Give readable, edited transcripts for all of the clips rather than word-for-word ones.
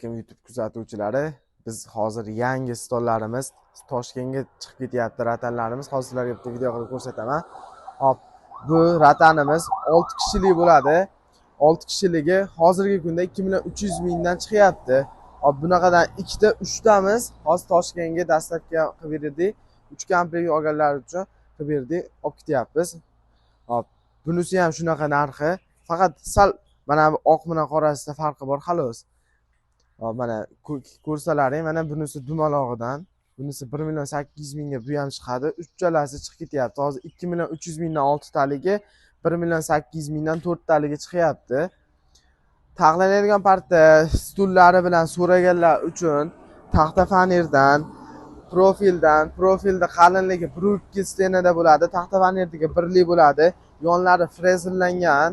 Kim YouTube kuzatuvchilari, biz hozir yangi stollarimiz Toshkentga chiqib ketyapti, ratanlarimiz. Hozir sizlarga bitta video qilib ko'rsataman. Hop, bu ratanimiz 6 kishilik bo'ladi. 6 kishiligi hozirgi kunda 2300 mingdan chiqyapti. Hop, bunaqadan ikkita, 3tamiz hozir Toshkentga dastlabki qilib berdik. 3 komplet olganlar uchun qilib berdik, olib ketyapmiz. Hop, bunisi ham shunaqa narxi. Faqat sal mana bu oq bilan qorasida farqi bor, xolos. Mana ko'rsalaring, mana bunisi dumalog'idan, bunisi 1.8 mingga bu ham chiqadi. Uchalasi chiqib ketyapti. Hozir 2.300 mingdan 6 taligi, 1.8 mingdan 4 taligi chiqyapti. Taxlanadigan parti stullari bilan so'raganlar uchun taxta fanerdan, profilda qalinligi 1.2 stenada bo'ladi. Taxta fanerdagi birlik bo'ladi. Yonlari frezerlangan,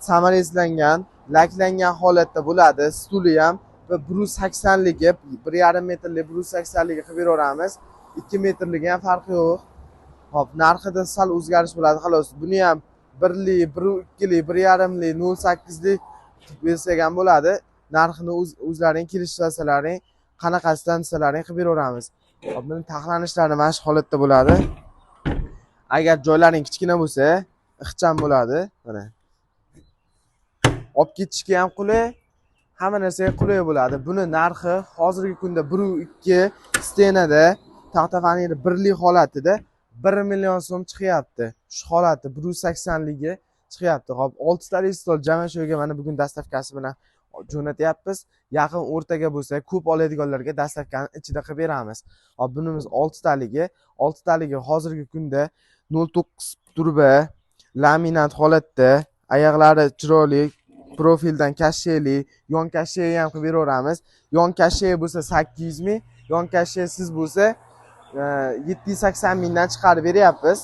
samarezlangan, laklangan holatda bo'ladi. Stuli ham 1.80ligi, 1.5 metrlik 1.80ligi qilib beraveramiz. 2 metrligi ham farqi yo'q. Hop, narxida sal o'zgarish bo'ladi, xolos. Buni ham 1lik, 1.2lik, 1.5lik, 0.8lik bersak ham bo'ladi. Narxini o'zlaring kelishsalaring, qanaqasidan desalaring qilib beraveramiz. Hop, buni taxlanishlari mana shu holatda bo'ladi. Agar joylaring kichkina bo'lsa, ixcham bo'ladi. Mana. Olib ketishga ham qulay, hamma narsaga qulay bo'ladi. Buni narxi hozirgi kunda 1.2 stenada, taxta faneri birlik holatida 1 million so'm chiqyapti. Shu holati 1.80ligi chiqyapti. Hop, 6 talik stol Jamashoga mana bugun dastavkasi bilan jo'natyapmiz. Yaqin o'rtaga bo'lsa, ko'p oladiganlarga dastavkani ichida qilib beramiz. Hop, bunimiz 6 taligi. 6 taligi hozirgi kunda 0.9 turba, laminat holatda, oyoqlari chiroyli, profildan kashsheli, yon kashsheli ham qilib beraveramiz. Yon kashsheli bo'lsa 800 ming, yon kashshesiz bo'lsa 780 mingdan chiqarib beryapmiz.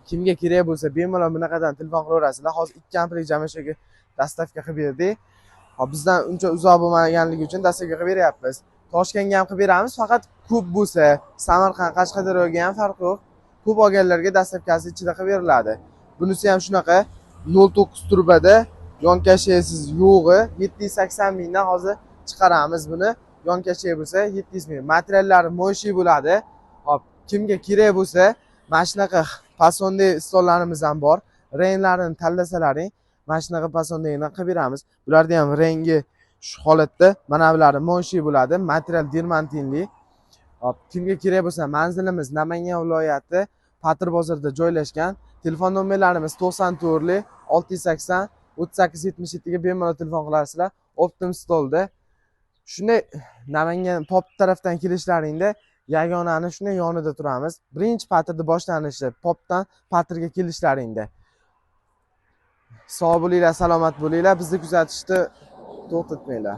Kimga kerak bo'lsa bemalol bunaqadan telefon qilaverasizlar. Hozir 2 komplet Jamashoga dastavka qilib berdik. Hop, bizdan uncha uzoq bo'lmaganligi uchun dastavka qilib beryapmiz. Toshkentga ham qilib beramiz, faqat ko'p bo'lsa, Samarqand, Qashqadaryoga ham farqi yo'q. Ko'p olganlarga dastavkasi ichida qilib beriladi. Bunisi ham shunaqa 0.9 turbada, yon kashshesiz yo'g'i 780 mingdan hozir chiqaramiz buni. Yon kashshe bo'lsa 700 ming. Materiallari mo'shi bo'ladi. Hop, kimga kerak bo'lsa, mana shunaqa pasonli stollarimiz ham bor. Ranglarini tanlasalaring, mana shunaqa pasondayini qilib beramiz. Bularda ham rangi shu holatda, mana bulari mo'shi bo'ladi. Material dermantinli. Hop, kimga kerak bo'lsa, manzilimiz Namangan viloyati, Patr bozorida joylashgan. Telefon nomerlarimiz 94 680 3877 ga bemalol telefon qilasizlar. Optim stolda. Shunday Namangan pop tarafdan kelishlaringda yagonani shunday yonida turamiz. Birinchi patrda boshlanishi popdan patrga kelishlaringda. Sog' bo'linglar, salomat bo'linglar. Bizni kuzatishni to'xtatmanglar.